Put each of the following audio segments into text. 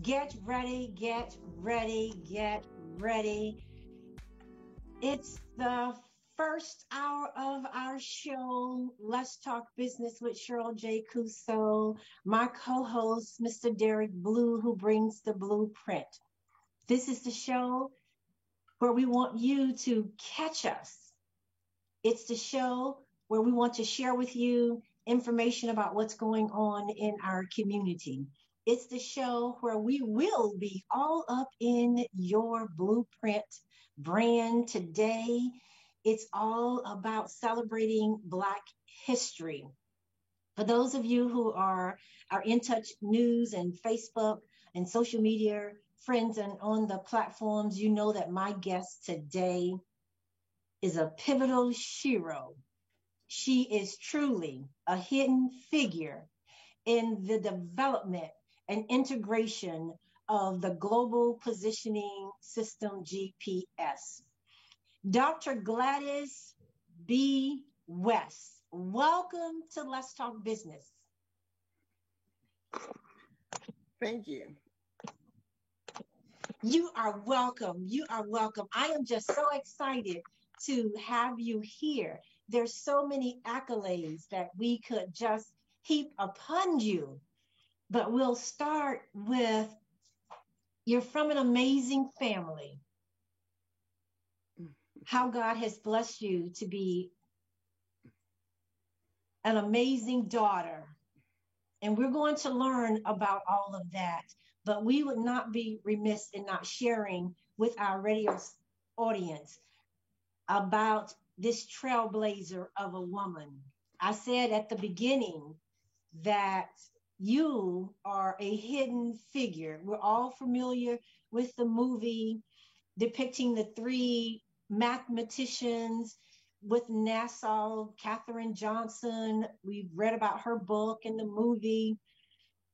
Get ready, get ready, get ready. It's the first hour of our show, Let's Talk Business with Cheryl J. Cuso, my co host, Mr. Derek Blue, who brings the blueprint. This is the show where we want you to catch us. It's the show where we want to share with you information about what's going on in our community. It's the show where we will be all up in your blueprint brand today. It's all about celebrating Black history. For those of you who are in touch news and Facebook and social media friends and on the platforms, you know that my guest today is a pivotal shero. She is truly a hidden figure in the development and integration of the Global Positioning System GPS. Dr. Gladys B. West, welcome to Let's Talk Business. Thank you. You are welcome. You are welcome. I am just so excited to have you here. There's so many accolades that we could just heap upon you, but we'll start with you're from an amazing family. How God has blessed you to be an amazing daughter. And we're going to learn about all of that. But we would not be remiss in not sharing with our radio audience about this trailblazer of a woman. I said at the beginning that you are a hidden figure. We're all familiar with the movie depicting the three mathematicians with NASA, Katherine Johnson. We've read about her book and the movie.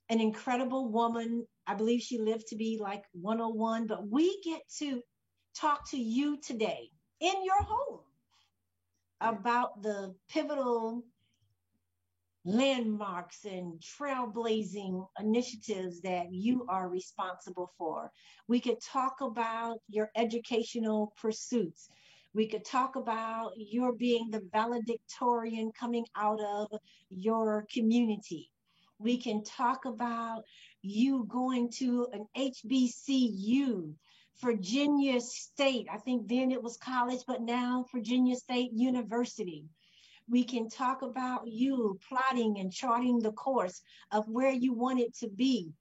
An incredible woman. I believe she lived to be like 101, but we get to talk to you today in your home about the pivotal landmarks and trailblazing initiatives that you are responsible for. We could talk about your educational pursuits. We could talk about your being the valedictorian coming out of your community. We can talk about you going to an HBCU, Virginia State. I think then it was college, but now Virginia State University. We can talk about you plotting and charting the course of where you want it to be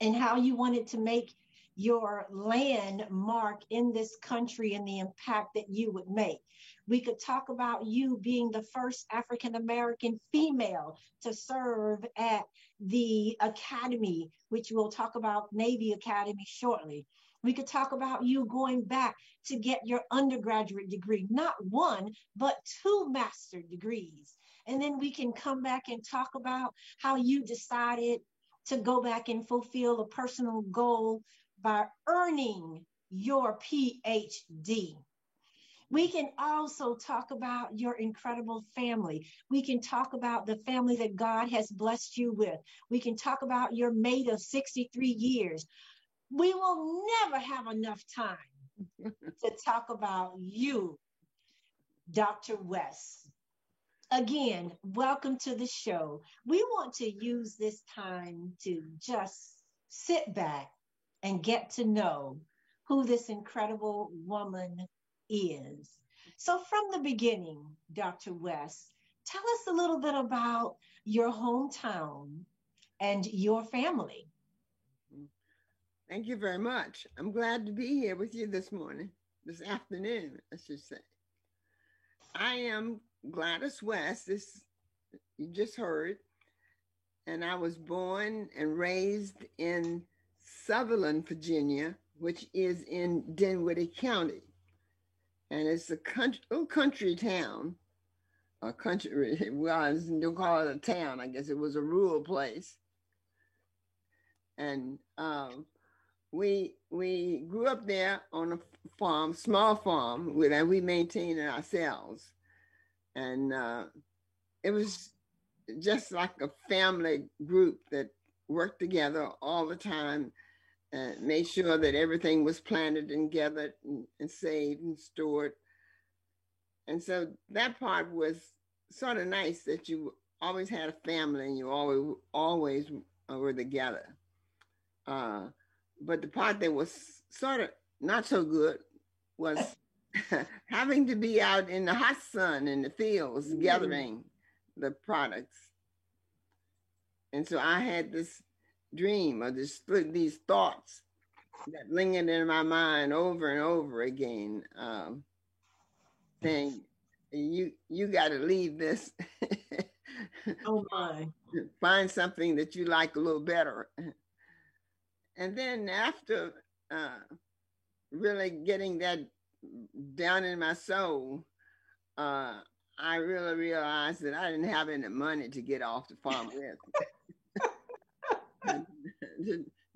and how you want it to make your landmark in this country and the impact that you would make. We could talk about you being the first African American female to serve at the academy, which we'll talk about Navy Academy shortly. We could talk about you going back to get your undergraduate degree, not one, but two master degrees. And then we can come back and talk about how you decided to go back and fulfill a personal goal by earning your PhD. We can also talk about your incredible family. We can talk about the family that God has blessed you with. We can talk about your mate of 63 years. We will never have enough time to talk about you, Dr. West. Again, welcome to the show. We want to use this time to just sit back and get to know who this incredible woman is. So, from the beginning, Dr. West, tell us a little bit about your hometown and your family. Thank you very much. I'm glad to be here with you this morning, this afternoon, I should say. I am Gladys West, this you just heard, and I was born and raised in Sutherland, Virginia, which is in Dinwiddie County. And it's a little country town, a country, it was, don't call it a town, I guess it was a rural place. And we grew up there on a farm, small farm, that we maintained it ourselves. And it was just like a family group that worked together all the time. and made sure that everything was planted and gathered and saved and stored. And so that part was sort of nice that you always had a family and you always were together. Uh, but the part that was sort of not so good was having to be out in the hot sun in the fields gathering the products. And so I had this dream or these thoughts that lingered in my mind over and over again, saying, "You got to leave this. Oh my! Find something that you like a little better." And then after really getting that down in my soul, I really realized that I didn't have any money to get off the farm with.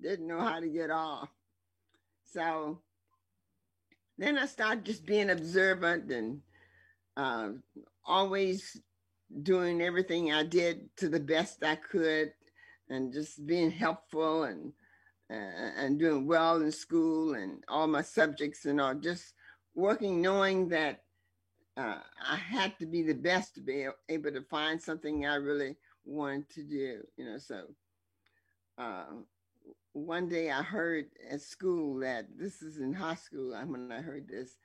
didn't know how to get off. So then I started just being observant and always doing everything I did to the best I could, and just being helpful and doing well in school and all my subjects and all, just working, knowing that I had to be the best to be able to find something I really wanted to do, So one day I heard at school that this is in high school when I heard this,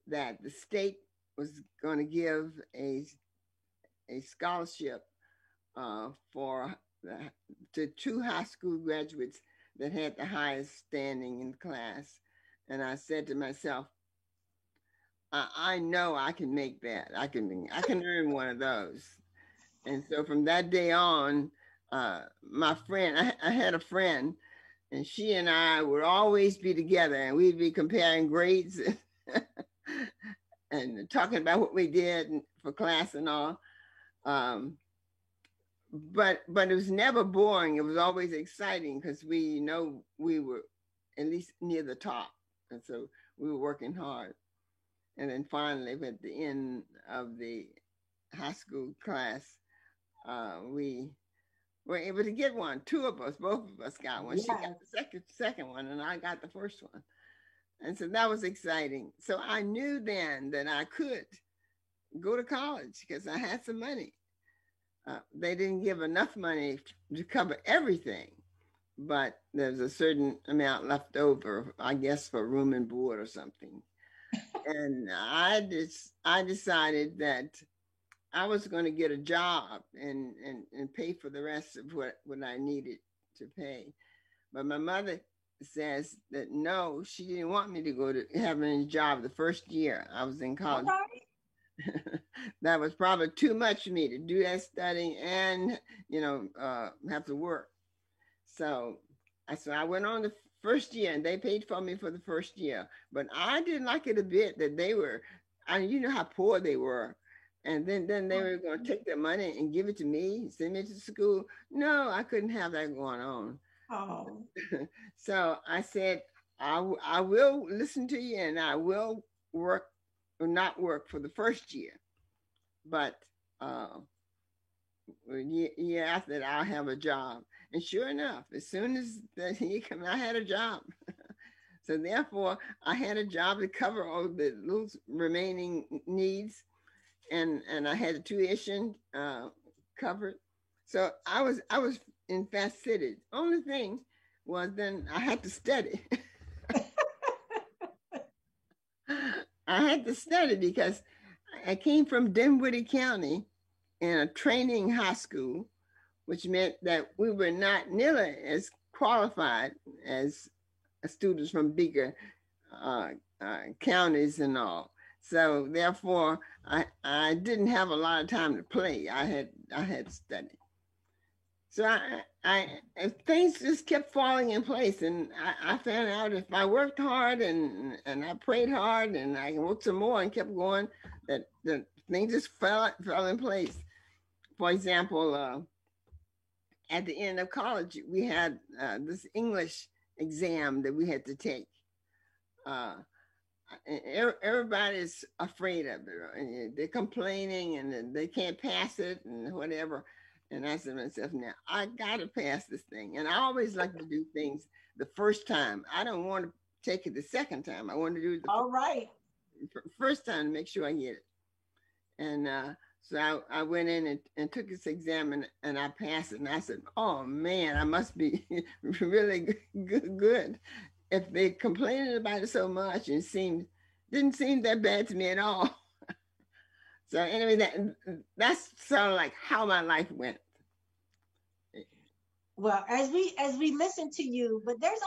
that the state was going to give a scholarship to 2 high school graduates that had the highest standing in class. And I said to myself, I know I can make that. I can earn one of those. And so from that day on, my friend, I had a friend, and she and I would always be together, and we'd be comparing grades and talking about what we did for class and all. But it was never boring. It was always exciting because we were at least near the top, and so we were working hard. And then finally, at the end of the high school class, we were able to get one. 2 of us, both of us got one. Yes. She got the second one, and I got the first one. And so that was exciting. So I knew then that I could go to college because I had some money. They didn't give enough money to cover everything, but there's a certain amount left over, I guess, for room and board or something. And I decided that I was going to get a job and pay for the rest of what I needed to pay. But my mother says that no, she didn't want me to go to have a job the first year I was in college. Okay. That was probably too much for me to do that studying and, have to work. So I went on the first year, and they paid for me for the first year. But I didn't like it a bit that they were, you know how poor they were. And then they were going to take their money and give it to me, send me to school. No, I couldn't have that going on. Oh. So I said, I will listen to you, and I will work or not work for the first year. But year after that, I'll have a job. And sure enough, as soon as he came, I had a job. So therefore, I had a job to cover all the little remaining needs, and I had the tuition covered. So I was in fact fitted. Only thing was then I had to study. I had to study because I came from Dinwiddie County in a training high school, which meant that we were not nearly as qualified as students from bigger counties and all. So therefore, I didn't have a lot of time to play. I had to study. So things just kept falling in place, and I found out if I worked hard and I prayed hard and I worked some more and kept going, that things just fell in place. For example, at the end of college, we had this English exam that we had to take. Everybody's afraid of it. They're complaining and they can't pass it and whatever. And I said to myself, now I got to pass this thing. And I always like to do things the first time. I don't want to take it the second time. I want to do it the All right. first time to make sure I get it. And so I went in and took this exam and I passed it. And I said, oh man, I must be really good. If they complaining about it so much and didn't seem that bad to me at all. So anyway, that's sort of like how my life went. Well, as we listen to you, but there's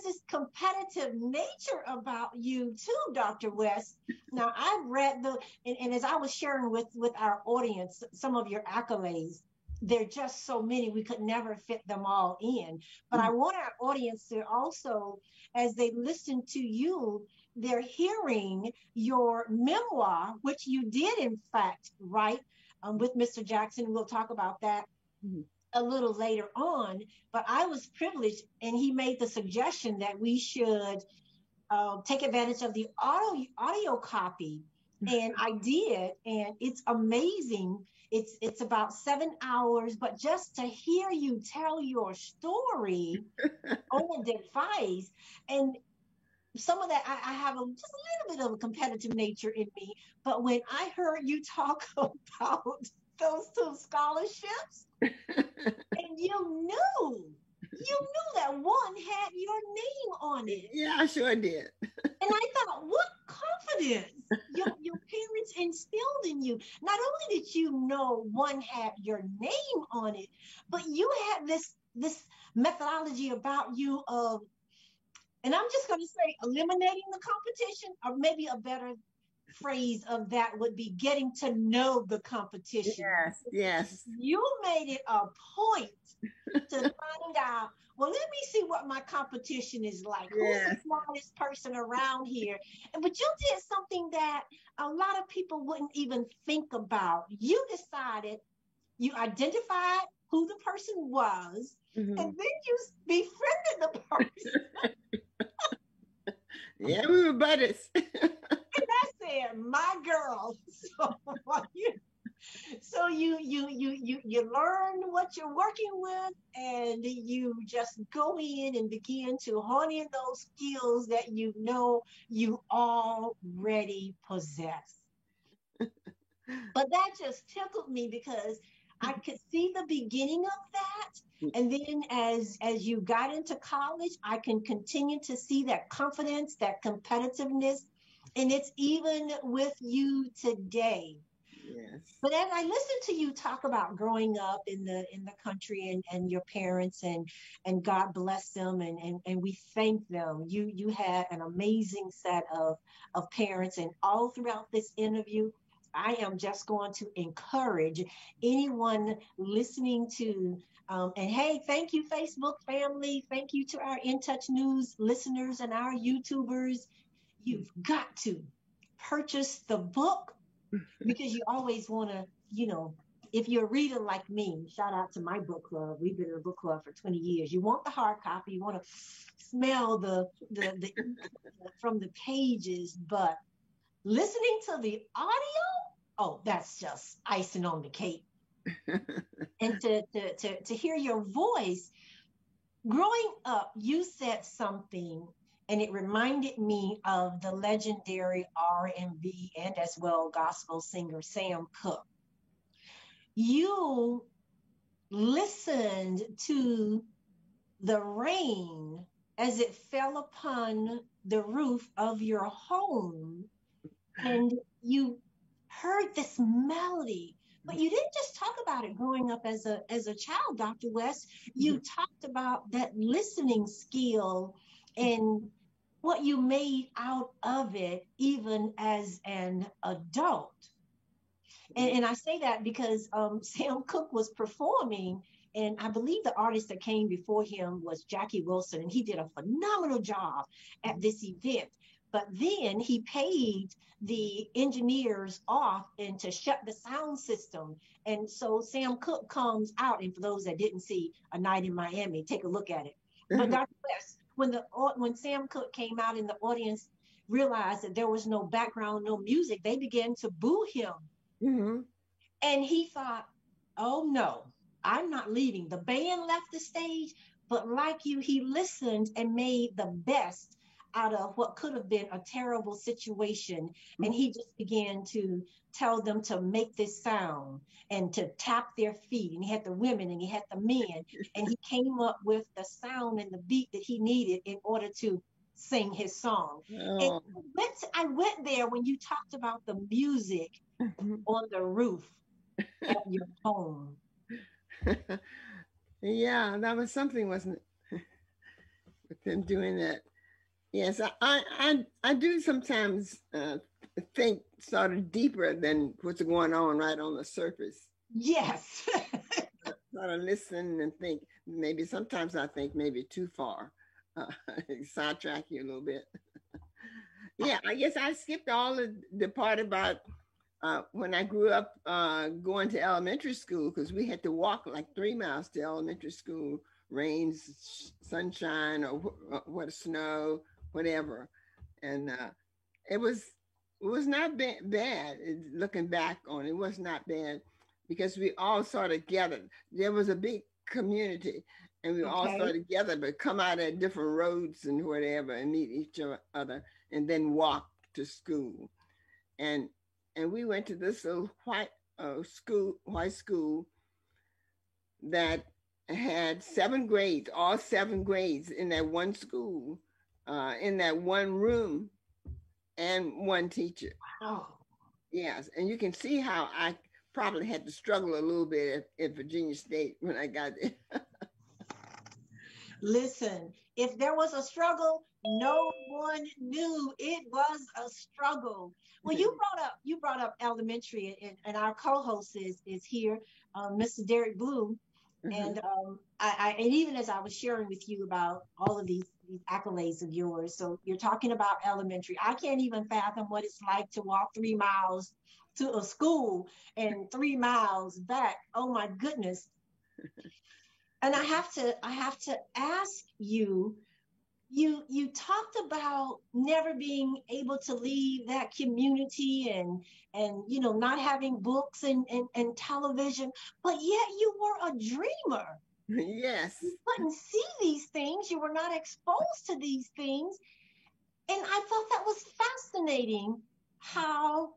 this competitive nature about you too, Dr. West. Now I've read and as I was sharing with our audience some of your accolades, there are just so many we could never fit them all in. But I want our audience to also, as they listen to you, they're hearing your memoir, which you did in fact write with Mr. Jackson. We'll talk about that a little later on, but I was privileged, and he made the suggestion that we should take advantage of the audio copy, and I did, and it's amazing. It's about 7 hours, but just to hear you tell your story on a device, and some of that I have just a little bit of a competitive nature in me, but when I heard you talk about those 2 scholarships, and you knew that one had your name on it. Yeah, I sure did. And I thought, what confidence your parents instilled in you. Not only did you know one had your name on it, but you had this methodology about you of, and I'm just going to say, eliminating the competition, or maybe a better phrase of that would be getting to know the competition. Yes. You made it a point to find out, well, let me see what my competition is like. Yes. Who's the smartest person around here? But you did something that a lot of people wouldn't even think about. You decided, you identified who the person was, and then you befriended the person. Yeah, we were buddies. And I said, my girl. So you learn what you're working with, and you just go in and begin to hone in those skills that you know you already possess. But that just tickled me because I could see the beginning of that. And then as you got into college, I can continue to see that confidence, that competitiveness, and it's even with you today. Yes. But as I listen to you talk about growing up in the country and your parents and God bless them and we thank them. You had an amazing set of parents, and all throughout this interview, I am just going to encourage anyone listening to, and hey, thank you, Facebook family. Thank you to our In Touch News listeners and our YouTubers. You've got to purchase the book, because you always want to, if you're a reader like me, shout out to my book club. We've been in a book club for 20 years. You want the hard copy. You want to smell the from the pages, but listening to the audio, oh, that's just icing on the cake. And to hear your voice. Growing up, you said something, and it reminded me of the legendary R&B and as well gospel singer Sam Cooke. You listened to the rain as it fell upon the roof of your home, and you heard this melody. But you didn't just talk about it growing up as a child, Dr. West. You talked about that listening skill and what you made out of it even as an adult. And I say that because Sam Cooke was performing, and I believe the artist that came before him was Jackie Wilson, and he did a phenomenal job at this event. But then he paid the engineers off and to shut the sound system. And so Sam Cooke comes out, and for those that didn't see A Night in Miami, take a look at it. But Dr. West, when Sam Cooke came out and the audience realized that there was no background, no music, they began to boo him. And he thought, oh no, I'm not leaving. The band left the stage, but like you, he listened and made the best out of what could have been a terrible situation. And he just began to tell them to make this sound and to tap their feet. And he had the women and he had the men. And he came up with the sound and the beat that he needed in order to sing his song. And Oh. I went there when you talked about the music on the roof of your home. Yeah, that was something, wasn't it? With them doing that. Yes, I do sometimes think sort of deeper than what's going on right on the surface. Yes. Sort of listen and think. Maybe sometimes I think maybe too far. Uh, Sidetrack you a little bit. Yeah, I guess I skipped all the part about when I grew up going to elementary school, because we had to walk like 3 miles to elementary school, rains, sunshine, or what snow, whatever, and it was not bad. Looking back on it, it was not bad because we all sort of gathered. There was a big community, and we all Okay. started together, but come out at different roads and whatever, and meet each other, and then walk to school. And we went to this little white school that had 7 grades, all 7 grades in that one school, in that one room, and one teacher. Oh, Yes, and you can see how I probably had to struggle a little bit at Virginia State when I got there. listen, if there was a struggle, no one knew it was a struggle. Well, you brought up elementary, and our co-host is here, Mr. Derek Bloom, Mhm. and and even as I was sharing with you about all of these accolades of yours, so you're talking about elementary. I can't even fathom what it's like to walk 3 miles to a school and 3 miles back. Oh my goodness. And I have to ask you, you talked about never being able to leave that community and not having books and television, but yet you were a dreamer. Yes. You couldn't see these things, you were not exposed to these things. And I thought that was fascinating how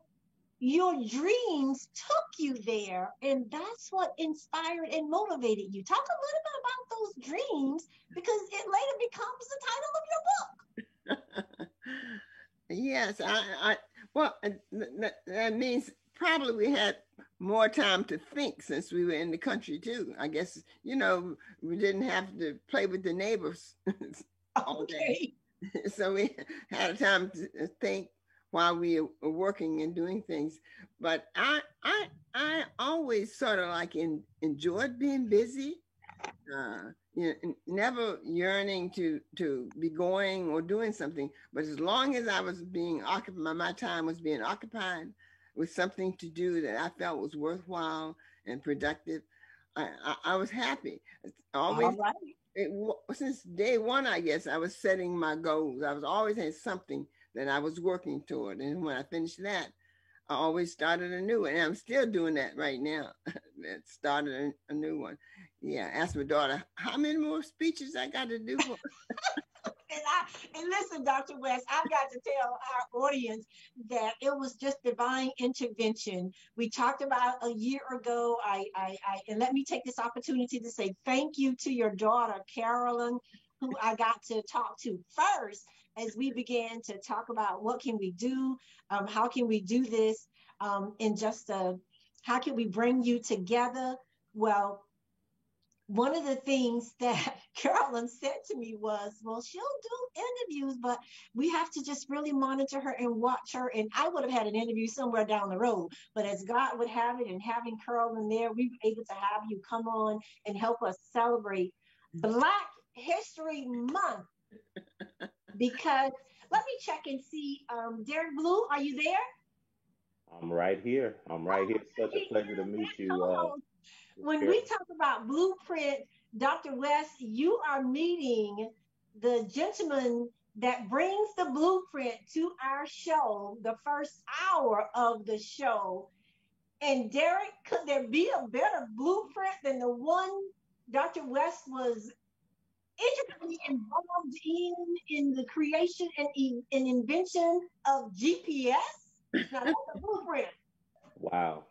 your dreams took you there, and that's what inspired and motivated you. Talk a little bit about those dreams, because it later becomes the title of your book. Yes, well, that means probably we had more time to think since we were in the country too. I guess, we didn't have to play with the neighbors all day. Okay. So we had time to think while we were working and doing things. But I always sort of like enjoyed being busy. Never yearning to be going or doing something, but as long as I was being occupied, my time was being occupied with something to do that I felt was worthwhile and productive. I was happy. All Always, right. since day one, I guess I was setting my goals. I was always had something that I was working toward, and when I finished that, I always started a new one. And I'm still doing that right now. Started a new one. Yeah, asked my daughter, how many more speeches I got to do for? And listen, Dr. West, I've got to tell our audience that it was just divine intervention. We talked about a year ago. And let me take this opportunity to say thank you to your daughter, Carolyn, who I got to talk to first as we began to talk about what can we do, how can we do this, in just how can we bring you together? Well, one of the things that Carolyn said to me was, well, she'll do interviews, but we have to just really monitor her and watch her. And I would have had an interview somewhere down the road, but as God would have it, and having Carolyn there, we were able to have you come on and help us celebrate Black History Month. Because let me check and see, Derek Blue, are you there? I'm right here. I'm right here. It's such a Hey, pleasure to meet you, co-host. When we Carol. talk about blueprint, Dr. West, you are meeting the gentleman that brings the blueprint to our show, the first hour of the show. And Derek, could there be a better blueprint than the one Dr. West was intricately involved in the creation and invention of GPS? Now that's a blueprint. Wow.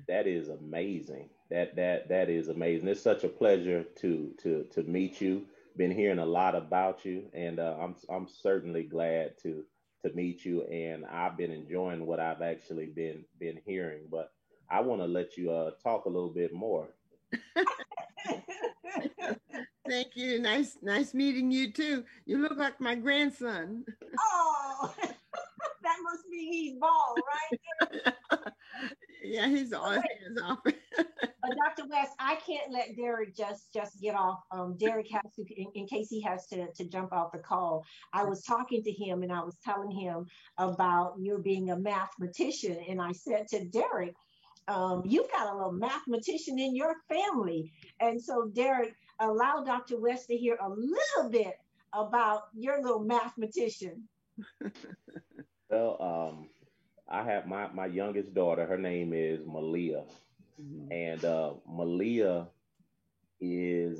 That is amazing. That is amazing. It's such a pleasure to meet you. Been hearing a lot about you, and I'm certainly glad to meet you. And I've been enjoying what I've actually been hearing. But I want to let you talk a little bit more. Thank you. Nice meeting you too. You look like my grandson. Oh, that must be he's bald, right? Yeah, he's all hands off. Dr. West, I can't let Derek just get off. Derek has to, in case he has to jump off the call. I was talking to him and I was telling him about you being a mathematician, and I said to Derek, you've got a little mathematician in your family. And so, Derek, allow Dr. West to hear a little bit about your little mathematician. Well, I have my youngest daughter. Her name is Malia, and Malia is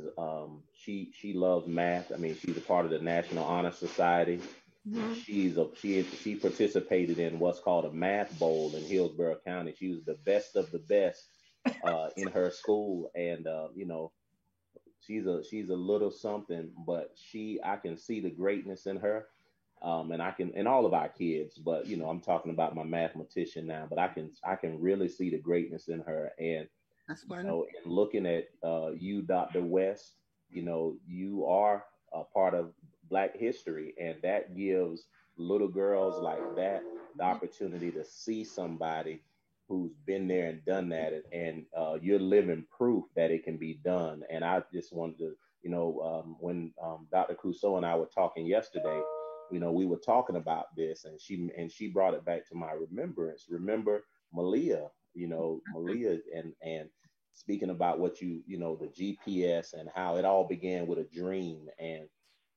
she loves math. I mean, she's a part of the National Honor Society. She participated in what's called a math bowl in Hillsborough County. She was the best of the best in her school, and she's a little something, but I can see the greatness in her. And I can, in all of our kids, but I'm talking about my mathematician now, but I can really see the greatness in her. And that's wonderful. In looking at you, Dr. West, you are a part of Black history, and that gives little girls like that the opportunity to see somebody who's been there and done that, and you're living proof that it can be done. And I just wanted to, when Dr. Crusoe and I were talking yesterday, we were talking about this, and she brought it back to my remembrance. Remember Malia, Malia, and speaking about what the GPS and how it all began with a dream. And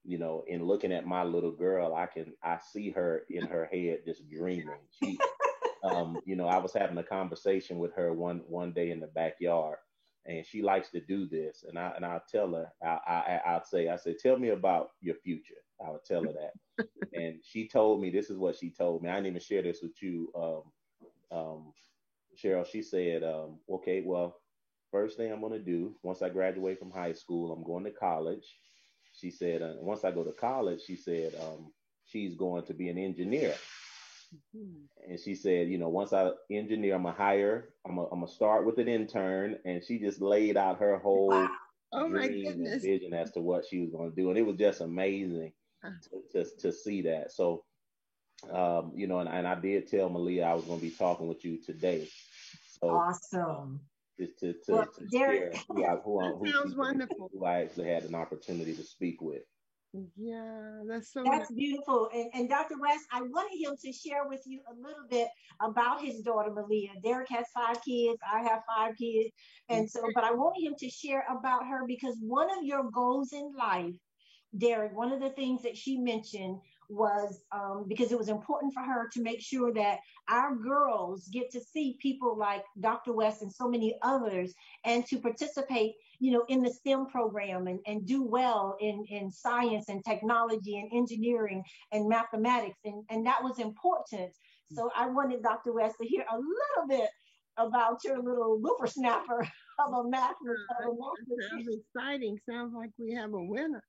in looking at my little girl, I see her in her head just dreaming. She I was having a conversation with her one day in the backyard, and she likes to do this, and I'll tell her, I say, tell me about your future. I would tell her that. And she told me, this is what she told me. I didn't even share this with you, Cheryl. She said, okay, well, first thing I'm going to do, once I graduate from high school, I'm going to college. She said, once I go to college, she said, she's going to be an engineer. And she said, once I engineer, I'm gonna start with an intern. And she just laid out her whole dream and vision as to what she was going to do. And it was just amazing to see that. So, and I did tell Malia I was going to be talking with you today. So, awesome. Just to Derek, who sounds wonderful. Who I actually had an opportunity to speak with. Yeah, that's beautiful. And Dr. West, I wanted him to share with you a little bit about his daughter Malia. Derek has 5 kids. I have 5 kids. And so, but I wanted him to share about her, because one of your goals in life, Derek, one of the things that she mentioned was because it was important for her to make sure that our girls get to see people like Dr. West and so many others, and to participate, in the STEM program and do well in science and technology and engineering and mathematics. And that was important. So I wanted Dr. West to hear a little bit about your little whippersnapper of a math. Sounds exciting. Sounds like we have a winner.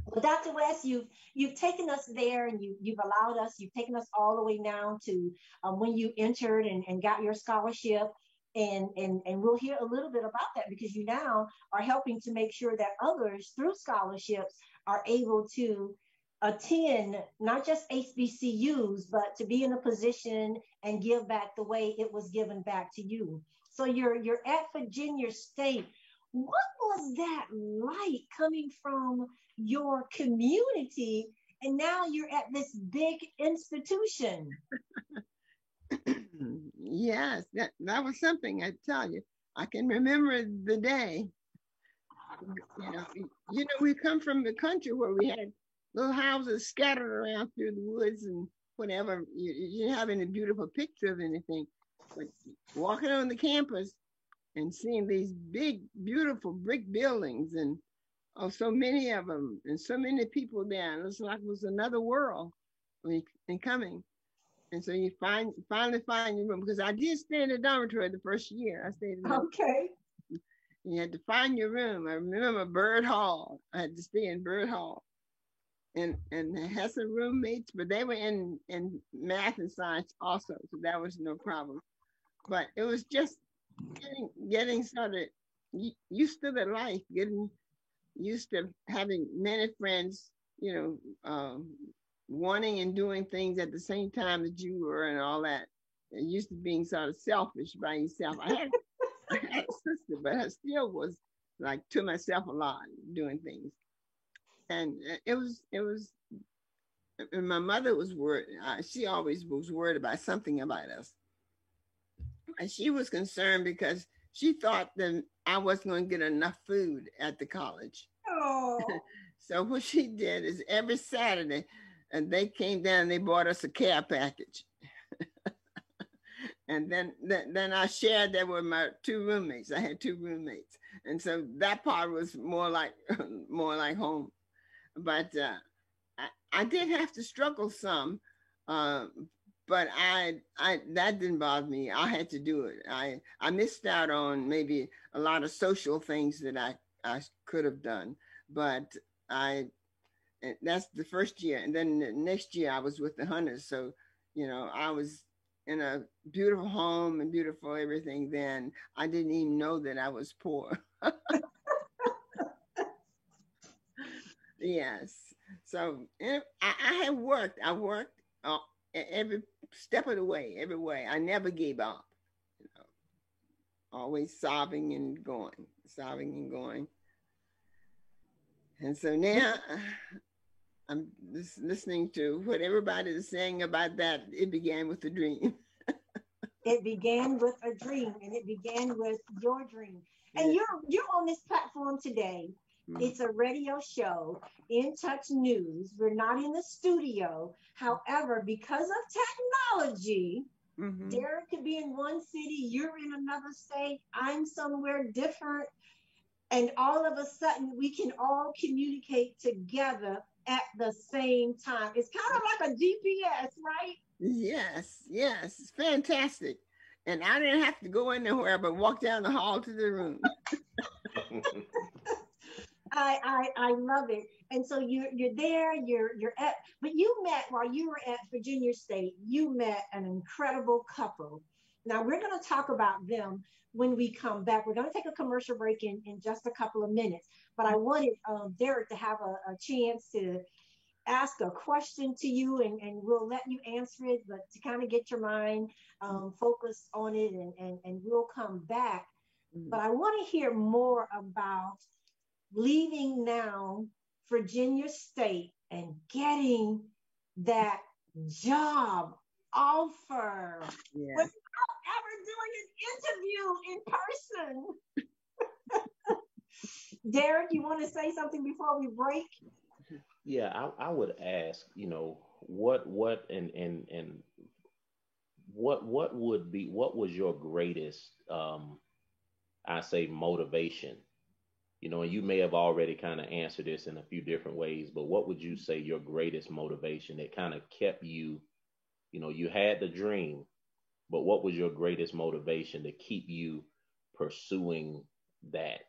Well, Dr. West, you've taken us there, and you've allowed us. You've taken us all the way down to when you entered and got your scholarship, and we'll hear a little bit about that, because you now are helping to make sure that others through scholarships are able to attend not just HBCUs, but to be in a position and give back the way it was given back to you. So you're at Virginia State. What was that like, coming from your community and now you're at this big institution? Yes, that was something, I tell you. I can remember the day. We come from the country where we had little houses scattered around through the woods and whatever. You didn't have any beautiful picture of anything, but walking on the campus and seeing these big, beautiful brick buildings and so many of them and so many people there, and it's like it was another world and coming. And so you finally find your room because I did stay in the dormitory the first year. I stayed in the Okay. You had to find your room. I remember Bird Hall. I had to stay in Bird Hall. And I had some roommates, but they were in math and science also, so that was no problem. But it was just getting sort of used to the life, getting used to having many friends, wanting and doing things at the same time that you were and all that. And used to being sort of selfish by yourself. I had a sister, but I still was like to myself a lot doing things. And it was, and my mother was worried. She always was worried about something about us. And she was concerned because she thought that I wasn't going to get enough food at the college. Oh. So what she did is every Saturday, and they came down and they bought us a care package. And then I shared that with my two roommates. I had two roommates. And so that part was more like home. But I did have to struggle some, but I that didn't bother me. I had to do it. I missed out on maybe a lot of social things that I could have done, but that's the first year, and then the next year I was with the Hunters. So I was in a beautiful home and beautiful everything. Then I didn't even know that I was poor. Yes. So I have worked. I worked every step of the way, every way. I never gave up. Always sobbing and going, sobbing and going. And so now I'm just listening to what everybody is saying about that. It began with a dream. It began with a dream, and it began with your dream. And you're on this platform today. It's a radio show, In Touch News. We're not in the studio. However, because of technology, Derek could be in one city, you're in another state, I'm somewhere different. And all of a sudden, we can all communicate together at the same time. It's kind of like a GPS, right? Yes, it's fantastic. And I didn't have to go anywhere but walk down the hall to the room. I love it. And so you're there, you're at, but you met while you were at Virginia State, you met an incredible couple. Now we're going to talk about them when we come back. We're going to take a commercial break in just a couple of minutes, but I wanted Derek to have a chance to ask a question to you, and we'll let you answer it, but to kind of get your mind focused on it, and we'll come back. But I want to hear more about leaving now Virginia State and getting that job offer without ever doing an interview in person. Derek, you want to say something before we break? Yeah, I would ask, what was your greatest I say motivation? And you may have already kind of answered this in a few different ways, but what would you say your greatest motivation that kind of kept you, you had the dream, but what was your greatest motivation to keep you pursuing that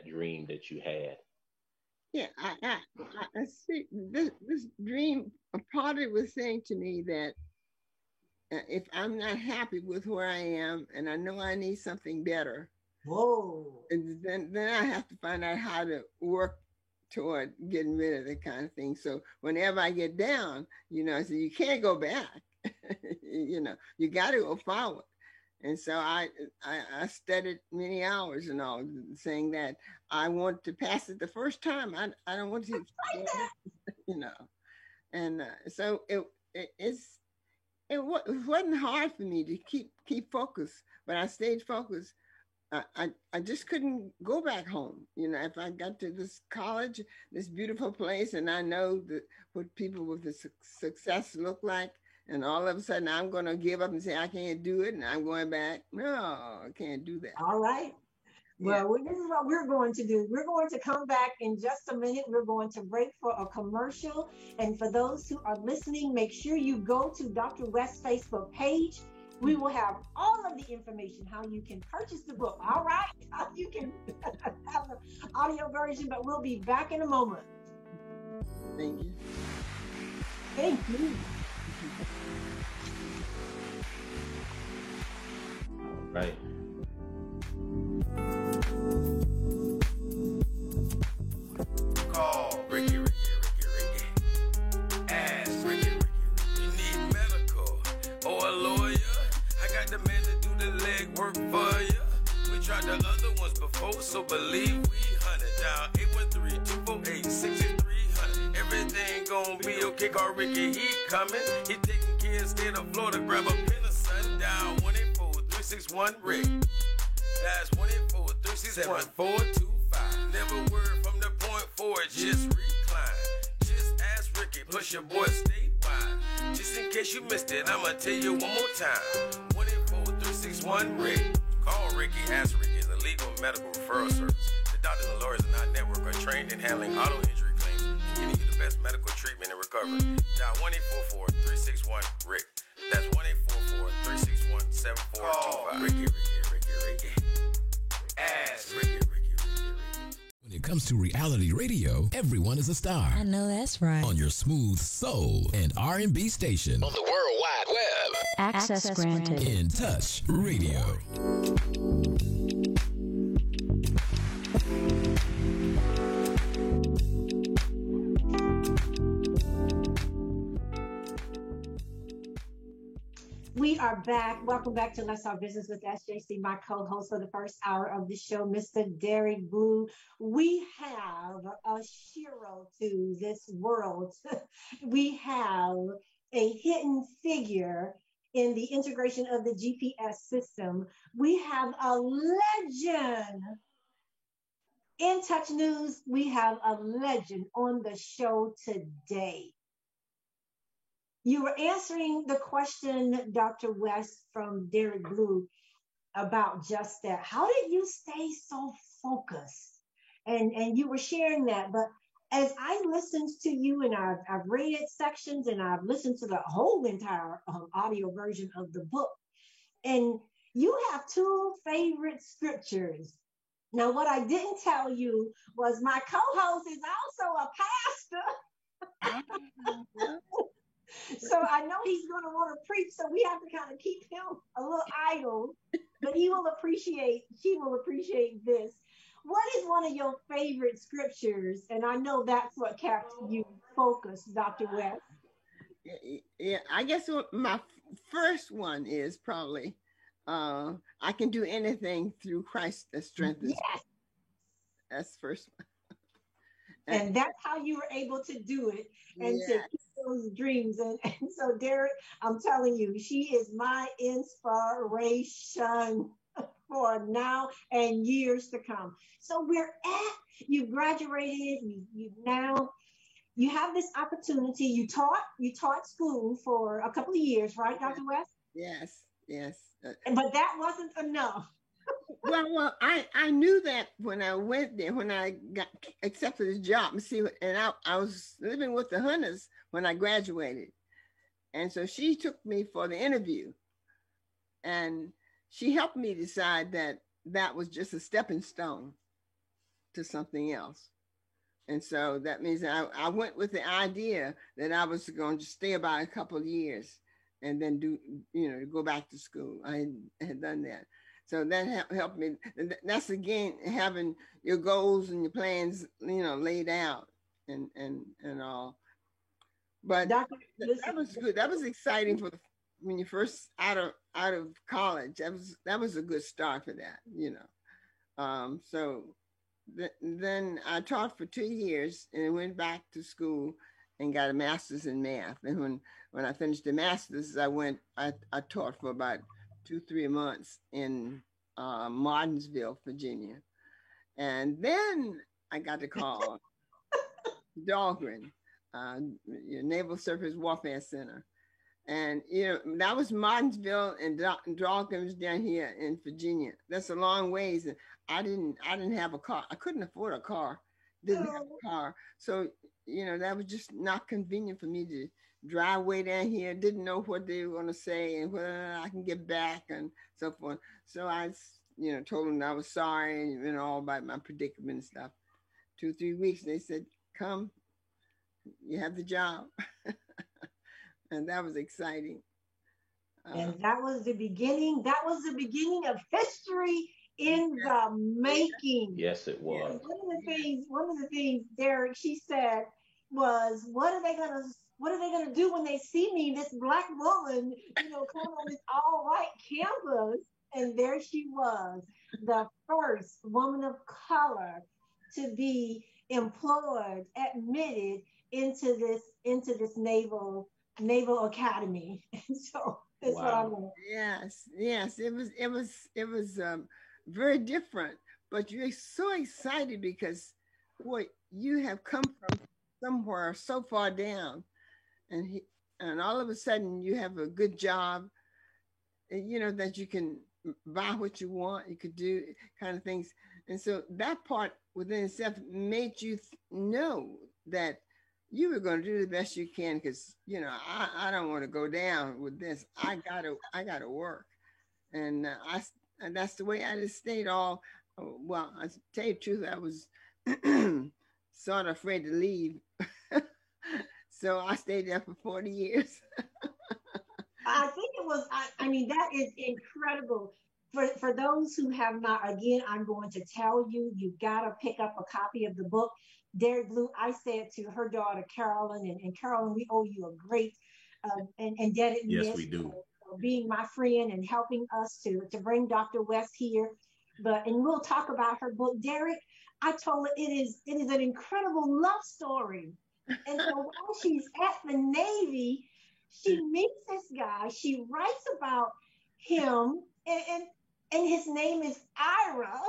dream that you had? Yeah, I see this dream. A part of it was saying to me that if I'm not happy with where I am, and I know I need something better, then I have to find out how to work toward getting rid of that kind of thing. So whenever I get down, so you can't go back. You got to go forward. And so I studied many hours and all, saying that I want to pass it the first time. I don't want to, And so it wasn't hard for me to keep focused, but I stayed focused. I just couldn't go back home. If I got to this college, this beautiful place, and I know what people with the success look like, And all of a sudden, I'm going to give up and say, I can't do it. And I'm going back. No, I can't do that. All right. Well, this is what we're going to do. We're going to come back in just a minute. We're going to break for a commercial. And for those who are listening, make sure you go to Dr. West's Facebook page. We will have all of the information, how you can purchase the book. All right. How you can have the audio version, but we'll be back in a moment. Thank you. Thank you. All right. Call Ricky. Ask Ricky. You need medical or a lawyer? I got the man to do the legwork for you. We tried the other ones before, so believe we hunted down 813-248-6300. Everything gon' be okay. Call Ricky, he coming. He taking care of state of Florida. Grab a pen or sundown 184-361-RICK. That's 184-361-425. Never word from the point forward, just recline. Just ask Ricky, plus your boy statewide. Just in case you missed it, I'ma tell you one more time. 184-361-RICK. Call Ricky, ask Ricky. It's a legal and medical referral service. The doctors and lawyers in our network are trained in handling auto injury claims and getting you the best medical treatment and recovery. Dial 1-844-361-RICK. That's 1-844-361-7425. Ricky. Ask Ricky. When it comes to reality radio, everyone is a star. I know that's right. On your smooth soul and R&B station. On the World Wide Web. Access granted. In Touch Radio. We are back. Welcome back to Let's Talk Business with SJC, my co-host for the first hour of the show, Mr. Derek Blue. We have a hero to this world. We have a hidden figure in the integration of the GPS system. We have a legend. In Touch News, we have a legend on the show today. You were answering the question, Dr. West, from Derek Blue about just that. How did you stay so focused? And you were sharing that. But as I listened to you, and I've read sections, and I've listened to the whole entire audio version of the book, and you have two favorite scriptures. Now, what I didn't tell you was my co-host is also a pastor. So I know he's going to want to preach, so we have to kind of keep him a little idle, but she will appreciate this. What is one of your favorite scriptures? And I know that's what kept you focused, Dr. West. Yeah, I guess my first one is probably, I can do anything through Christ that strengthens me. Yes. That's the first one. And that's how you were able to do it and to keep those dreams. And so, Derek, I'm telling you, she is my inspiration for now and years to come. So you graduated, you have this opportunity. You taught school for a couple of years, right, Dr. West? Yes. But that wasn't enough. Well, I knew that when I went there, when I got accepted the job, and I was living with the Hunters when I graduated. And so she took me for the interview, and she helped me decide that was just a stepping stone to something else. And so that means I went with the idea that I was going to stay about a couple of years and then go back to school. I had done that. So that helped me. That's again, having your goals and your plans, laid out and all. But that was good. That was exciting when you first out of college. That was a good start for that, So then I taught for 2 years and went back to school and got a master's in math. And when I finished the master's, I taught for about 2-3 months in Martinsville, Virginia. And then I got the call, Dahlgren, Naval Surface Warfare Center. And that was Martinsville and Dawkins down here in Virginia. That's a long ways. And I didn't have a car. I couldn't afford a car. Didn't have a car. So, that was just not convenient for me to drive way down here. Didn't know what they were going to say and whether I can get back and so forth. So I, told them I was sorry and all about my predicament and stuff. 2-3 weeks, they said, come, you have the job. And that was exciting. And that was the beginning. That was the beginning of history in the making. Yes, it was. One of the things Derek, she said was, what are they gonna do when they see me, this Black woman, come on this all white campus? And there she was, the first woman of color to be employed, admitted into this Naval Academy. And so that's what I want. Yes. It was very different, but you're so excited because you have come from somewhere so far down, and all of a sudden you have a good job, and, that you can buy what you want, you could do kind of things. And so that part within itself made you know that you were going to do the best you can, because, I don't want to go down with this. I gotta work. And that's the way I just stayed all, well, I tell you the truth, I was sort of afraid to leave. So I stayed there for 40 years. I think it was, I mean, that is incredible. For those who have not, again, I'm going to tell you, you've got to pick up a copy of the book. Derek Blue, I said to her daughter, Carolyn, and Carolyn, we owe you a great and indebtedness. Yes, we do. For being my friend and helping us to bring Dr. West here. And we'll talk about her book. Derek, I told her it is an incredible love story. And so while she's at the Navy, she meets this guy. She writes about him, and his name is Ira.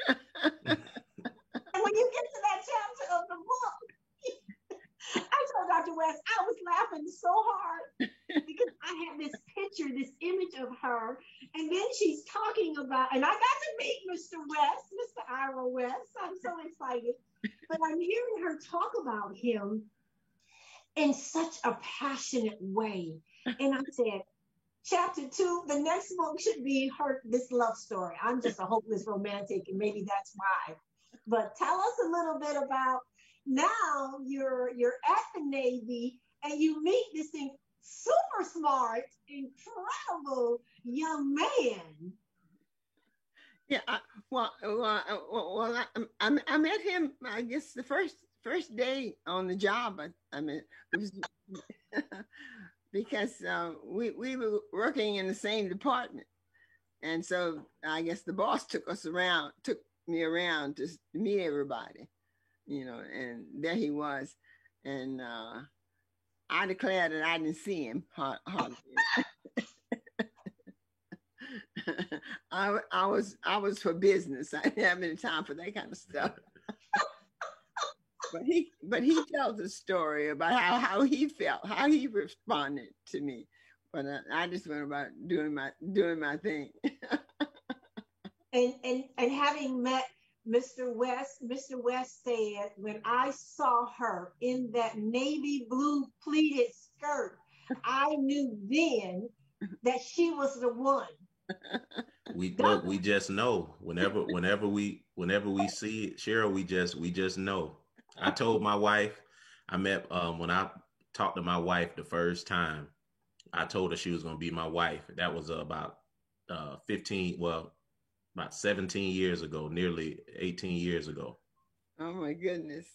And when you get to that chapter of the book, I told Dr. West, I was laughing so hard because I had this picture, this image of her. And then she's talking about, and I got to meet Mr. West, Mr. Ira West. I'm so excited. But I'm hearing her talk about him in such a passionate way. And I said, chapter 2, the next book should be this love story. I'm just a hopeless romantic, and maybe that's why. But tell us a little bit about, now you're at the Navy and you meet this super smart, incredible young man. Yeah, I met him, I guess, the first day on the job. I mean, it was because we were working in the same department, and so I guess the boss took me around to meet everybody, and there he was, and I declared that I didn't see him hardly. I was for business. I didn't have any time for that kind of stuff. But he tells a story about how he felt, how he responded to me. But I just went about doing my thing. and having met Mr. West said, when I saw her in that navy blue pleated skirt, I knew then that she was the one. We just know whenever we see it, Cheryl, we just know. I told my wife, I met when I talked to my wife the first time, I told her she was going to be my wife. That was about 17 years ago, nearly 18 years ago. Oh my goodness.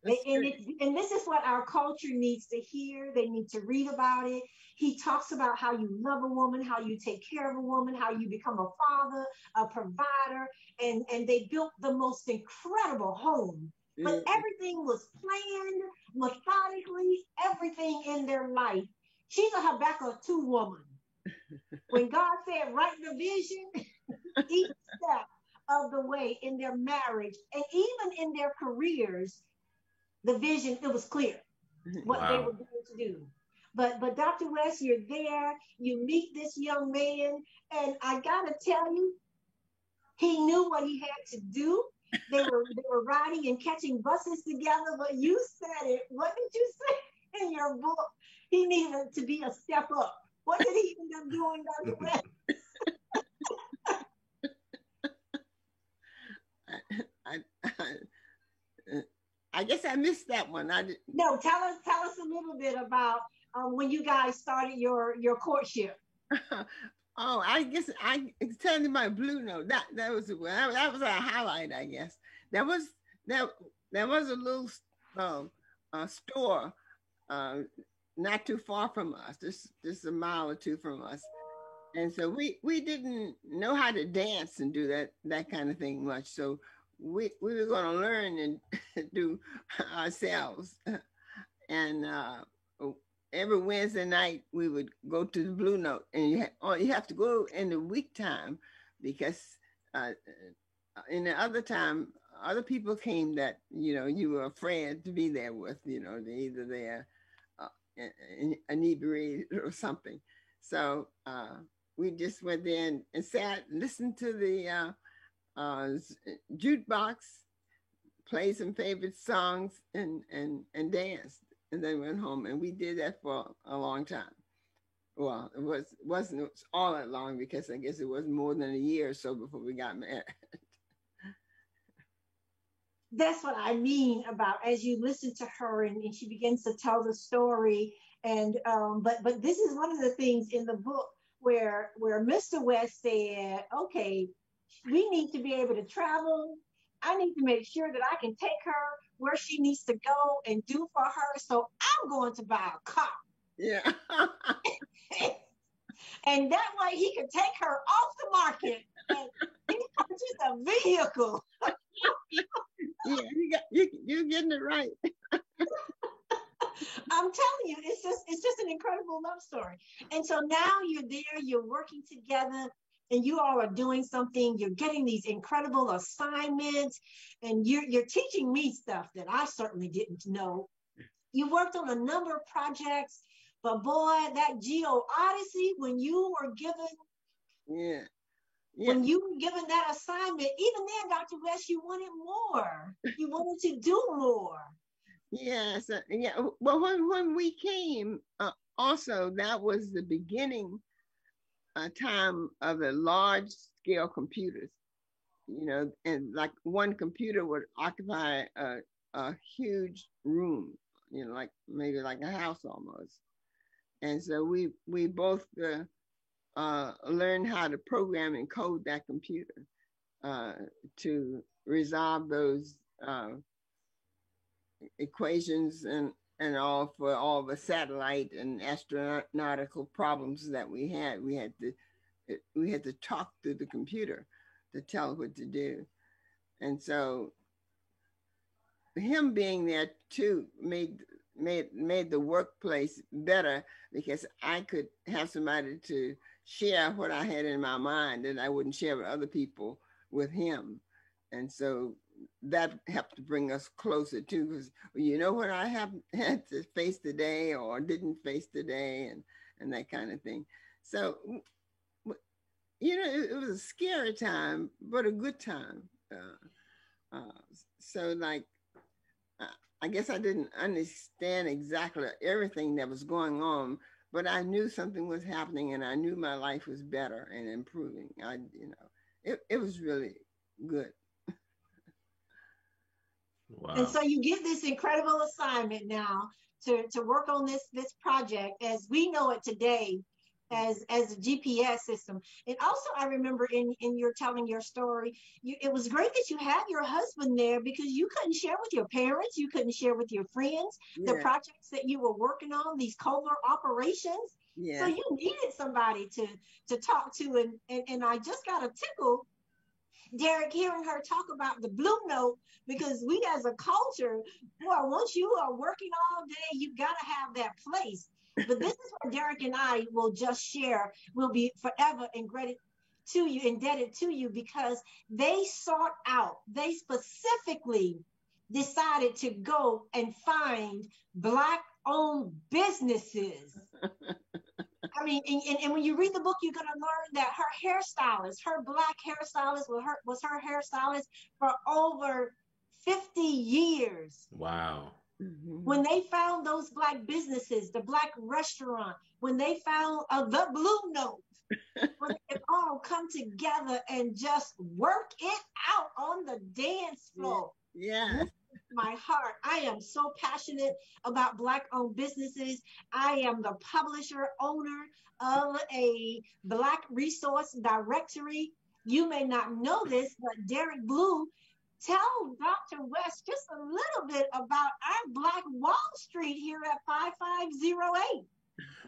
And this is what our culture needs to hear. They need to read about it. He talks about how you love a woman, how you take care of a woman, how you become a father, a provider, and they built the most incredible home. But everything was planned methodically, everything in their life. She's a Habakkuk 2 woman. When God said, write the vision, each step of the way in their marriage and even in their careers, the vision, it was clear what they were going to do. But Dr. West, you're there, you meet this young man, and I gotta tell you, he knew what he had to do. They were riding and catching buses together, but you said it. What did you say in your book? He needed to be a step up. What did he end up doing, Dr. West? I guess I missed that one. No, tell us a little bit about when you guys started your courtship. Oh, I guess I tell you my Blue Note. That was a highlight, I guess. There was a little store not too far from us, just a mile or two from us. And so we didn't know how to dance and do that kind of thing much. So we were going to learn and do ourselves. And every Wednesday night we would go to the Blue Note, and you have to go in the week time, because in the other time other people came that you were afraid to be there with. They either they're inebriated or something. So we just went there and sat and listened to the jukebox, played some favorite songs, and danced, and then went home. And we did that for a long time. Well, it wasn't all that long, because I guess it was more than a year or so before we got married. That's what I mean about, as you listen to her and she begins to tell the story. And but this is one of the things in the book where Mr. West said, okay, we need to be able to travel. I need to make sure that I can take her where she needs to go and do for her. So I'm going to buy a car. Yeah. And that way he can take her off the market and he purchased a vehicle. Yeah, you're getting it right. I'm telling you, it's just an incredible love story. And so now you're there, you're working together, and you all are doing something. You're getting these incredible assignments, and you're teaching me stuff that I certainly didn't know. You worked on a number of projects, but boy, that Geo Odyssey, when you were given when you were given that assignment, even then, Dr. West, you wanted more. You wanted to do more. Yes, yeah. Well, when we came, also that was the beginning time of the large scale computers. And like one computer would occupy a huge room, like maybe like a house almost. And so we both learned how to program and code that computer to resolve those equations and all for all the satellite and astronautical problems that we had. We had to talk to the computer to tell it what to do. And so him being there too made the workplace better, because I could have somebody to share what I had in my mind that I wouldn't share with other people with him. And so that helped to bring us closer too, because what I had to face today or didn't face today, and that kind of thing. So it was a scary time, but a good time. So like, I guess I didn't understand exactly everything that was going on, but I knew something was happening, and I knew my life was better and improving. It was really good. Wow. And so you get this incredible assignment now to work on this project as we know it today, as a GPS system. And also, I remember in your telling your story, it was great that you had your husband there, because you couldn't share with your parents, you couldn't share with your friends the projects that you were working on, these covert operations. Yeah. So you needed somebody to talk to, and I just got a tickle, Derek, hearing her talk about the Blue Note, because we as a culture, boy, once you are working all day, you got to have that place. But this is where Derek and I will just share. We'll be forever indebted to you, because they specifically decided to go and find Black owned businesses. I mean, and when you read the book, you're going to learn that her hairstylist, her Black hairstylist was her hairstylist for over 50 years. Wow. When they found those Black businesses, the Black restaurant, when they found the Blue Note, when it all come together and just work it out on the dance floor. Yeah. My heart. I am so passionate about Black-owned businesses. I am the publisher, owner of a Black resource directory. You may not know this, but Derek Blue, tell Dr. West just a little bit about our Black Wall Street here at 5508.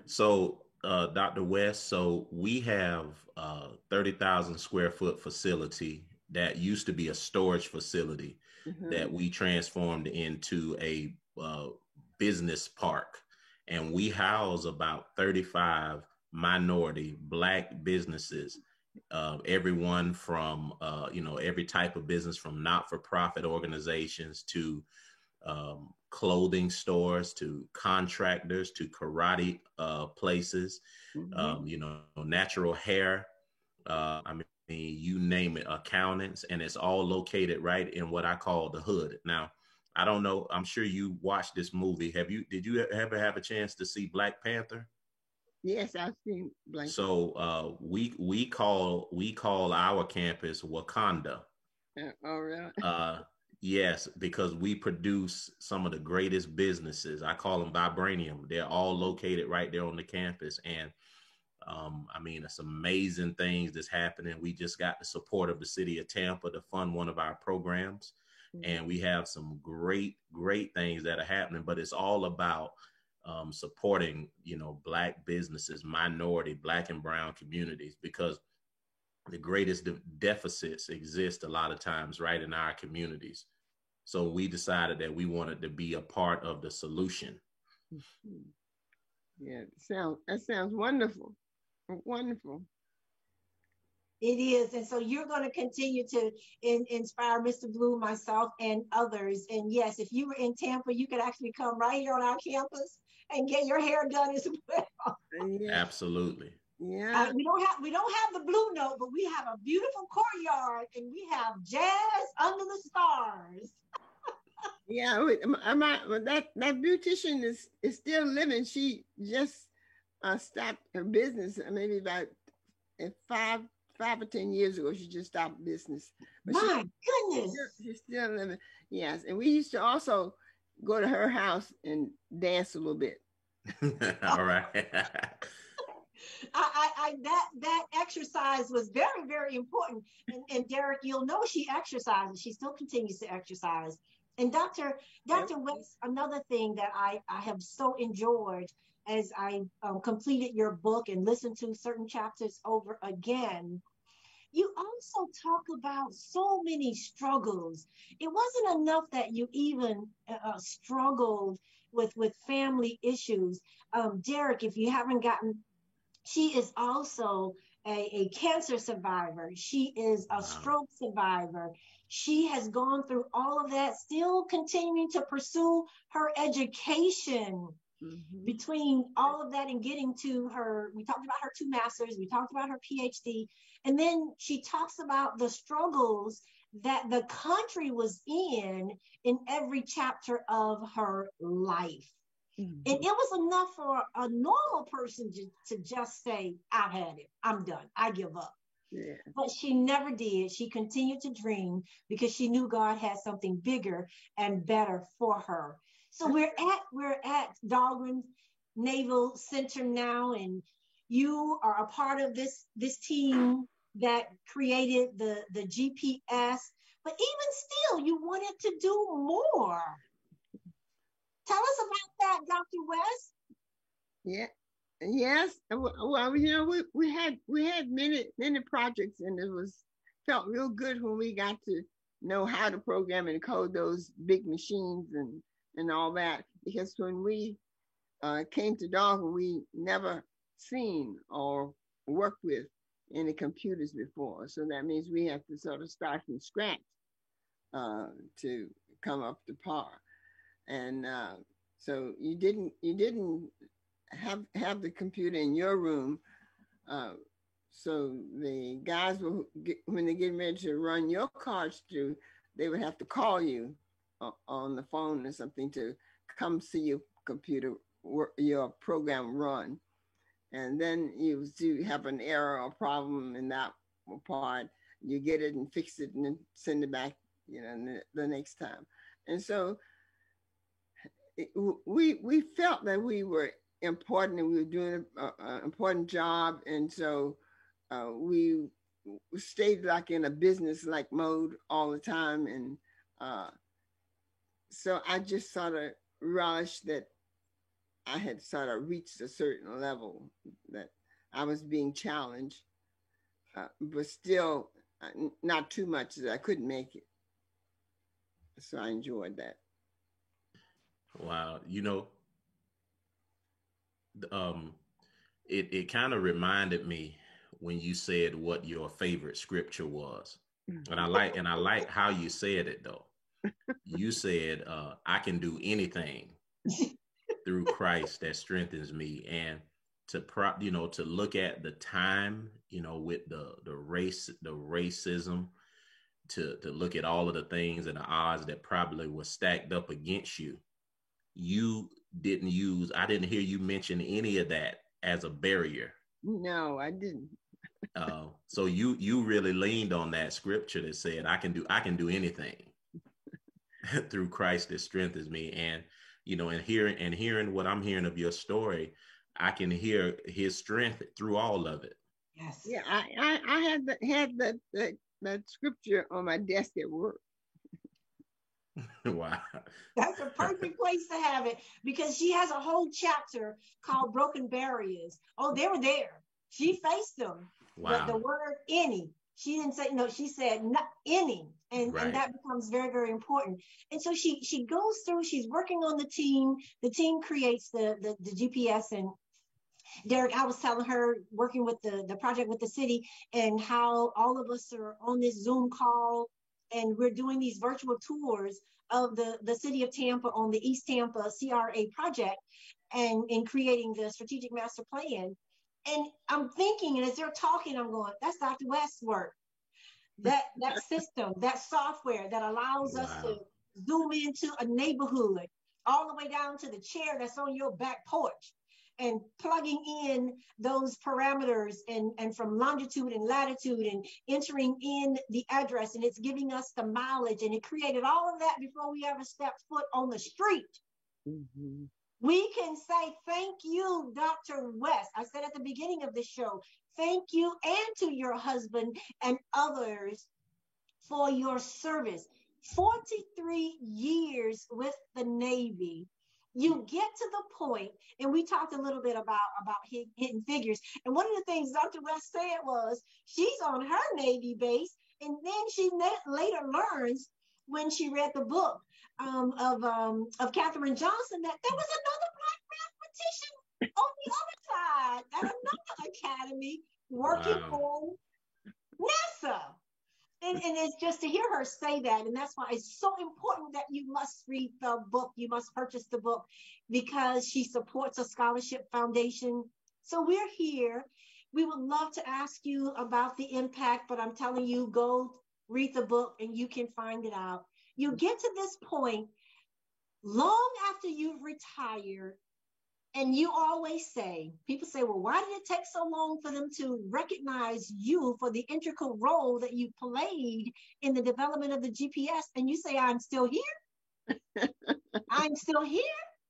So, Dr. West, so we have a 30,000 square foot facility that used to be a storage facility that we transformed into a business park. And we house about 35 minority Black businesses, everyone from, every type of business, from not-for-profit organizations to clothing stores, to contractors, to karate places, natural hair. You name it, accountants, and it's all located right in what I call the hood. Now, I don't know, I'm sure you watched this movie. Did you ever have a chance to see Black Panther? Yes, I've seen Black Panther. So we call our campus Wakanda. Oh, really? Yes, because we produce some of the greatest businesses. I call them Vibranium. They're all located right there on the campus. And it's amazing things that's happening. We just got the support of the city of Tampa to fund one of our programs. And we have some great things that are happening, but it's all about supporting, Black businesses, minority, Black and brown communities, because the greatest deficits exist a lot of times right in our communities. So we decided that we wanted to be a part of the solution. Yeah, that sounds wonderful. Wonderful. It is. And so you're going to continue to inspire Mr. Blue, myself, and others. And yes, if you were in Tampa, you could actually come right here on our campus and get your hair done as well. Yeah. Absolutely. Yeah. We don't have the Blue Note, but we have a beautiful courtyard and we have jazz under the stars. Yeah, that beautician is still living. She just stopped her business maybe about 5 or 10 years ago. She just stopped business. But my goodness, she's still living. Yes, and we used to also go to her house and dance a little bit. All right. That exercise was very, very important. And Derek, you'll know she exercises. She still continues to exercise. And Dr. West, another thing that I have so enjoyed as I completed your book and listened to certain chapters over again, you also talk about so many struggles. It wasn't enough that you even struggled with family issues. Derek, if you haven't gotten, she is also a cancer survivor. She is a stroke survivor. She has gone through all of that, still continuing to pursue her education. Between all of that and getting to her, we talked about her 2 masters, we talked about her PhD, and then she talks about the struggles that the country was in every chapter of her life. And it was enough for a normal person to just say, I've had it, I'm done, I give up. Yeah. But she never did. She continued to dream because she knew God had something bigger and better for her. So we're at Dahlgren Naval Center now, and you are a part of this team that created the GPS. But even still, you wanted to do more. Tell us about that, Dr. West. Yeah. Yes. Well, we had many projects, and it felt real good when we got to know how to program and code those big machines and all that. Because when we came to Dahlgren, we never seen or worked with any computers before. So that means we have to sort of start from scratch to come up to par. And So you didn't have the computer in your room. So the guys will when they get ready to run your cards through, they would have to call you on the phone or something to come see your computer, your program run. And then you have an error or problem in that part, you get it and fix it and then send it back, the next time. And so we felt that we were important and we were doing an important job. And so we stayed like in a business like mode all the time. And so I just sort of relished that I had sort of reached a certain level, that I was being challenged, but still not too much that I couldn't make it. So I enjoyed that. Wow. It kind of reminded me when you said what your favorite scripture was. And I like how you said it though. You said, I can do anything through Christ that strengthens me. And to look at the time, with the racism, to look at all of the things and the odds that probably were stacked up against you. I didn't hear you mention any of that as a barrier. No, I didn't. So you really leaned on that scripture that said, I can do anything through Christ that strengthens me. And, and hearing what I'm hearing of your story, I can hear his strength through all of it. Yes. Yeah, I had that scripture on my desk at work. Wow. That's a perfect place to have it, because she has a whole chapter called Broken Barriers. Oh, they were there. She faced them. Wow. The word any. She didn't say no, she said not any. And that becomes very, very important. And so she goes through, she's working on the team. The team creates the GPS. And Derek, I was telling her, working with the project with the city, and how all of us are on this Zoom call, and we're doing these virtual tours of the city of Tampa on the East Tampa CRA project, and in creating the strategic master plan. And I'm thinking, and as they're talking, I'm going, that's Dr. West's work. That system, that software that allows us to zoom into a neighborhood, all the way down to the chair that's on your back porch, and plugging in those parameters and from longitude and latitude, and entering in the address, and it's giving us the mileage, and it created all of that before we ever stepped foot on the street. Mm-hmm. We can say, thank you, Dr. West. I said at the beginning of the show, thank you, and to your husband and others for your service. 43 years with the Navy. You get to the point, and we talked a little bit about Hidden Figures. And one of the things Dr. West said was, she's on her Navy base, and then she later learns, when she read the book of Katherine Johnson, that there was another Black mathematician on the other side at another academy working on NASA. And it's just to hear her say that. And that's why it's so important that you must read the book. You must purchase the book, because she supports a scholarship foundation. So we're here. We would love to ask you about the impact, but I'm telling you, go read the book and you can find it out. You get to this point long after you've retired, and you always say, people say, well, why did it take so long for them to recognize you for the integral role that you played in the development of the GPS? And you say, I'm still here. I'm still here.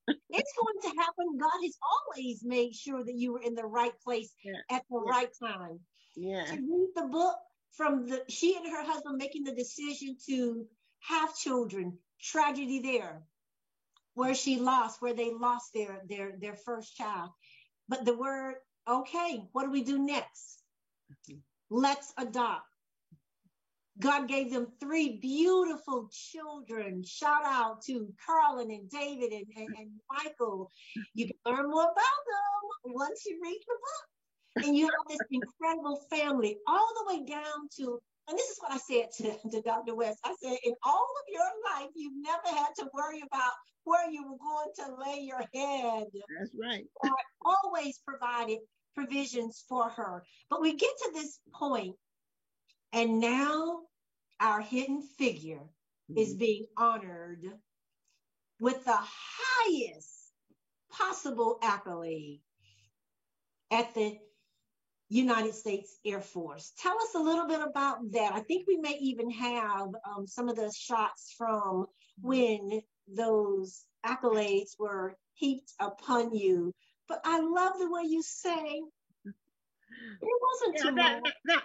It's going to happen. God has always made sure that you were in the right place at the right time. Yeah. To read the book, from she and her husband making the decision to have children, tragedy there, where they lost their first child. But the word, okay, what do we do next? Let's adopt. God gave them 3 beautiful children. Shout out to Carlin and David and Michael. You can learn more about them once you read the book. And you have this incredible family, all the way down to and this is what I said to Dr. West. I said, in all of your life, you've never had to worry about where you were going to lay your head. That's right. God always provided provisions for her. But we get to this point, and now our hidden figure is being honored with the highest possible accolade at the United States Air Force. Tell us a little bit about that. I think we may even have some of the shots from when those accolades were heaped upon you. But I love the way you say it wasn't too much.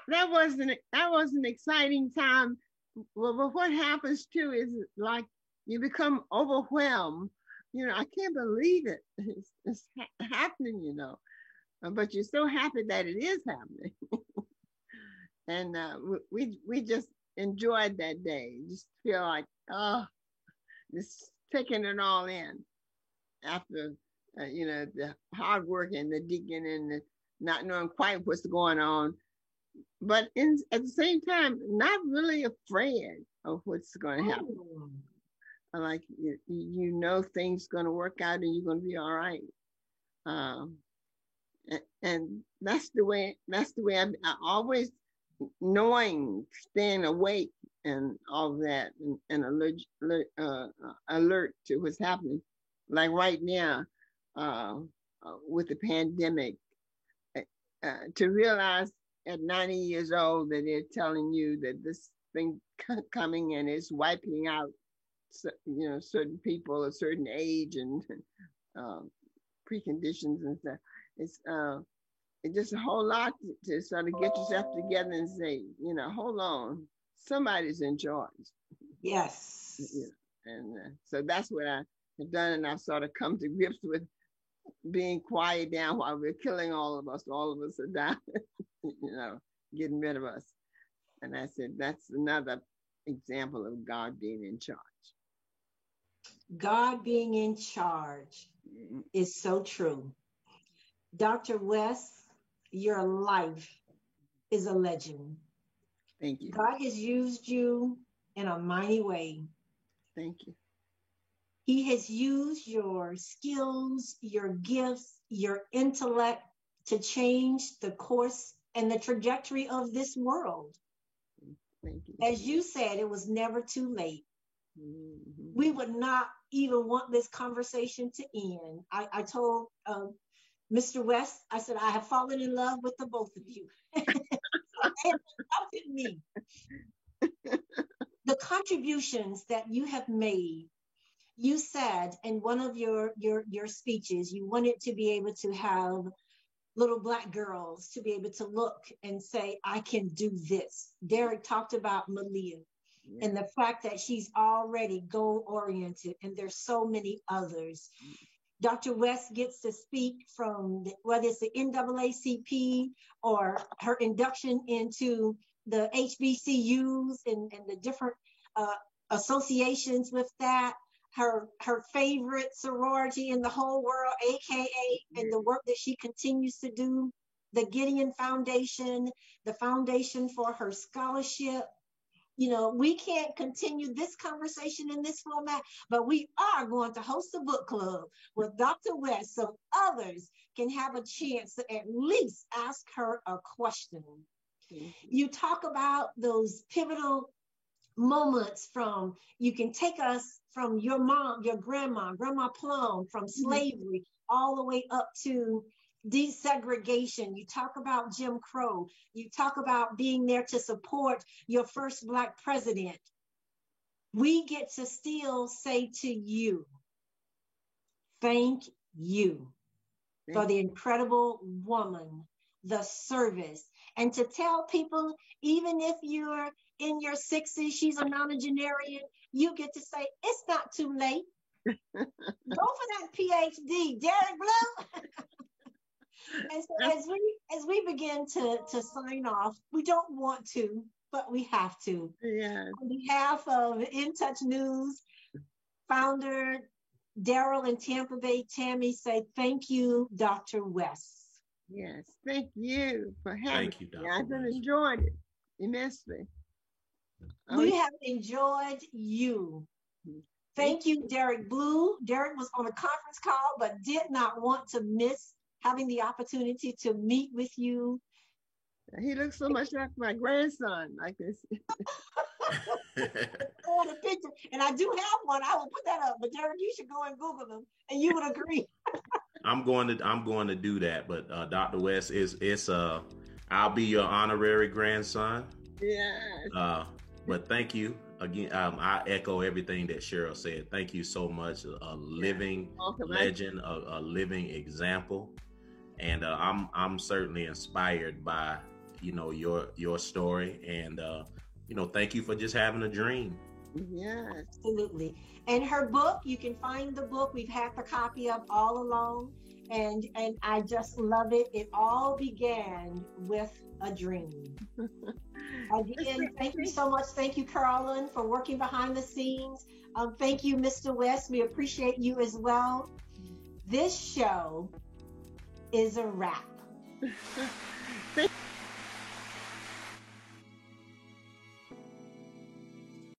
That was an exciting time. Well, but what happens too is like you become overwhelmed. You know, I can't believe it. It's happening, you know. But you're so happy that it is happening. And we just enjoyed that day. Just feel like, oh, just taking it all in after, you know, the hard work and the digging and the not knowing quite what's going on. But at the same time, not really afraid of what's going to happen. Like, you know, things going to work out and you're going to be all right. And that's the way I always knowing, staying awake and all that, and alert to what's happening. Like right now, with the pandemic, to realize at 90 years old that they're telling you that this thing coming and it's wiping out, you know, certain people a certain age and preconditions and stuff. It's just a whole lot to sort of get yourself together and say, you know, hold on, somebody's in charge. Yes. Yeah. And so that's what I have done, and I've sort of come to grips with being quiet down while we're killing all of us. All of us are dying, you know, getting rid of us. And I said, that's another example of God being in charge. God being in charge is so true. Dr. West, your life is a legend. Thank you. God has used you in a mighty way. Thank you. He has used your skills, your gifts, your intellect to change the course and the trajectory of this world. Thank you. As you said, it was never too late. Mm-hmm. We would not even want this conversation to end. I told Mr. West, I said, I have fallen in love with the both of you. It adopted me. The contributions that you have made, you said in one of your speeches, you wanted to be able to have little Black girls to be able to look and say, I can do this. Derek talked about Malia. Yeah. And the fact that she's already goal-oriented, and there's so many others. Dr. West gets to speak from whether it's the NAACP or her induction into the HBCUs and the different associations with that. Her favorite sorority in the whole world, AKA, and the work that she continues to do, the Gideon Foundation, the foundation for her scholarship. You know, we can't continue this conversation in this format, but we are going to host a book club with Dr. West so others can have a chance to at least ask her a question. Mm-hmm. You talk about those pivotal moments from, you can take us from your mom, your Grandma Plum, from slavery all the way up to desegregation. You talk about Jim Crow. You talk about being there to support your first Black president. We get to still say to you, thank you for the incredible woman, the service, and to tell people, even if you're in your 60s, she's a nonagenarian, you get to say, it's not too late. Go for that PhD, Derek Blue. And so as we begin to sign off, we don't want to, but we have to. Yeah. On behalf of In Touch News, founder Daryl in Tampa Bay, Tammy, say thank you, Dr. West. Yes, thank you for having me. I've enjoyed it immensely. We have enjoyed you. Thank you, Derek Blue. Derek was on a conference call, but did not want to miss having the opportunity to meet with you. He looks so much like my grandson, like this. Oh, the picture, and I do have one. I will put that up. But Derek, you should go and Google them, and you would agree. I'm going to do that. But Dr. West, I'll be your honorary grandson. Yes. But thank you again. I echo everything that Cheryl said. Thank you so much. A living legend, a living example, and I'm certainly inspired by your story, and thank you for just having a dream. Yeah, absolutely. And her book, you can find the book. We've had the copy up all along, and I just love it. It all began with a dream. Again, thank you so much. Thank you, Carolyn, for working behind the scenes. Thank you, Mr. West. We appreciate you as well. This show is a wrap.